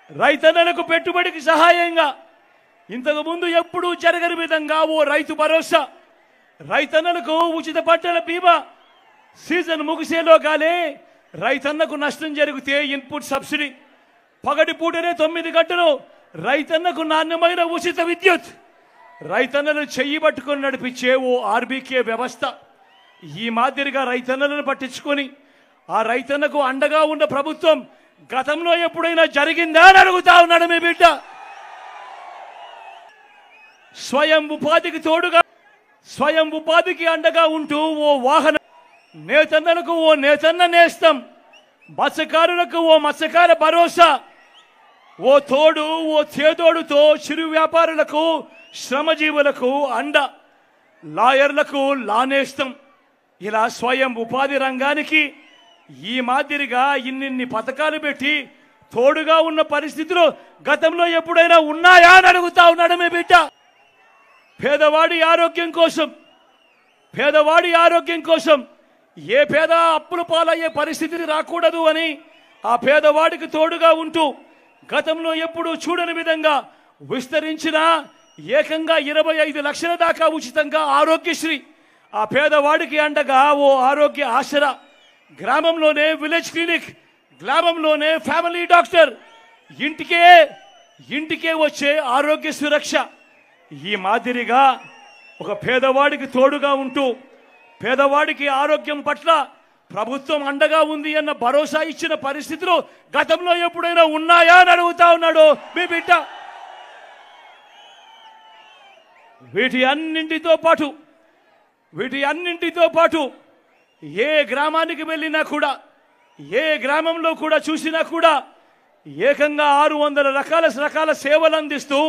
రైతన్నలకు పెట్టుబడికి సహాయంగా ఇంతకు ముందు ఎప్పుడూ జరగని విధంగా ఓ రైతు భరోసా, రైతన్నలకు ఉచిత పంటల బీమా, సీజన్ ముగిసేలోగానే రైతన్నకు నష్టం జరిగితే ఇన్పుట్ సబ్సిడీ, పగటిపూటనే 9 గంటలు రైతన్నకు నాణ్యమైన ఉచిత విద్యుత్, రైతన్నలను చెయ్యి పట్టుకొని నడిపించే ఓ ఆర్బీకే వ్యవస్థ. ఈ మాదిరిగా రైతన్నలను పట్టించుకొని ఆ రైతన్నకు అండగా ఉన్న ప్రభుత్వం గతంలో ఎప్పుడైనా జరిగిందా అని అడుగుతా ఉన్నాడు మీ బిడ్డ. స్వయం ఉపాధికి తోడుగా, స్వయం ఉపాధికి అండగా ఉంటూ ఓ వాహన నేతన్నలకు ఓ నేతన్న నేస్తం, మత్స్యకారులకు ఓ మత్స్యకార భరోసా, ఓ తోడు ఓ చేదోడుతో చిరు వ్యాపారులకు శ్రమజీవులకు అండ, లాయర్లకు లానేస్తం. ఇలా స్వయం ఉపాధి రంగానికి ఈ మాదిరిగా ఇన్నిన్ని పథకాలు పెట్టి తోడుగా ఉన్న పరిస్థితులు గతంలో ఎప్పుడైనా ఉన్నాయా అని అడుగుతా ఉన్నాడు మీ బిడ్డ. పేదవాడి ఆరోగ్యం కోసం, పేదవాడి ఆరోగ్యం కోసం ఏ పేద అప్పుల పాలయ్యే పరిస్థితిని రాకూడదు అని ఆ పేదవాడికి తోడుగా ఉంటూ గతంలో ఎప్పుడూ చూడని విధంగా విస్తరించిన ఏకంగా 25 లక్షల దాకా ఉచితంగా ఆరోగ్యశ్రీ, ఆ పేదవాడికి అండగా ఓ ఆరోగ్య ఆసరా, గ్రామంలోనే విలేజ్ క్లినిక్, గ్రామంలోనే ఫ్యామిలీ డాక్టర్, ఇంటికే వచ్చే ఆరోగ్య సురక్ష. ఈ మాదిరిగా ఒక పేదవాడికి తోడుగా ఉంటూ పేదవాడికి ఆరోగ్యం పట్ల ప్రభుత్వం అండగా ఉంది అన్న భరోసా ఇచ్చిన పరిస్థితులు గతంలో ఎప్పుడైనా ఉన్నాయా అని అడుగుతా ఉన్నాడు మీ బిడ్డ. వీటి అన్నింటితో పాటు ఏ గ్రామానికి వెళ్ళినా కూడా, ఏ గ్రామంలో కూడా చూసినా కూడా ఏకంగా 600 రకాల సేవలు అందిస్తూ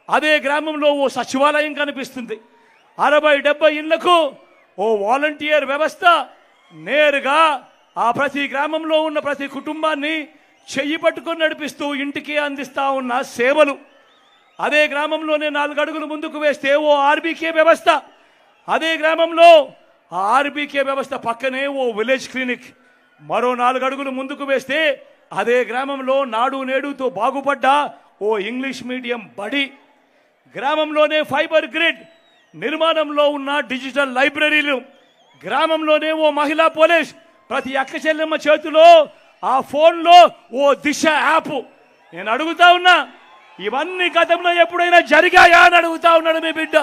అదే గ్రామంలో ఓ సచివాలయం కనిపిస్తుంది. 60-70 ఇళ్లకు ఓ వాలంటీర్ వ్యవస్థ నేరుగా ఆ ప్రతి గ్రామంలో ఉన్న ప్రతి కుటుంబాన్ని చెయ్యి పట్టుకొని నడిపిస్తూ ఇంటికి అందిస్తా ఉన్న సేవలు. అదే గ్రామంలోనే 4 అడుగులు ముందుకు వేస్తే ఓ ఆర్బీకే వ్యవస్థ, అదే గ్రామంలో ఆ ఆర్బీకే వ్యవస్థ పక్కనే ఓ విలేజ్ క్లినిక్, మరో 4 అడుగులు ముందుకు వేస్తే అదే గ్రామంలో నాడు నేడుతో బాగుపడ్డ ఓ ఇంగ్లీష్ మీడియం బడి, గ్రామంలోనే ఫైబర్ గ్రిడ్ నిర్మాణంలో ఉన్న డిజిటల్ లైబ్రరీలు, గ్రామంలోనే ఓ మహిళా పోలీస్, ప్రతి అక్క చెల్లెమ్మ చేతిలో ఆ ఫోన్లో ఓ దిశ యాప్. నేను అడుగుతా ఉన్నా, ఇవన్నీ గతంలో ఎప్పుడైనా జరిగాయా అని అడుగుతా ఉన్నాడు మీ బిడ్డ.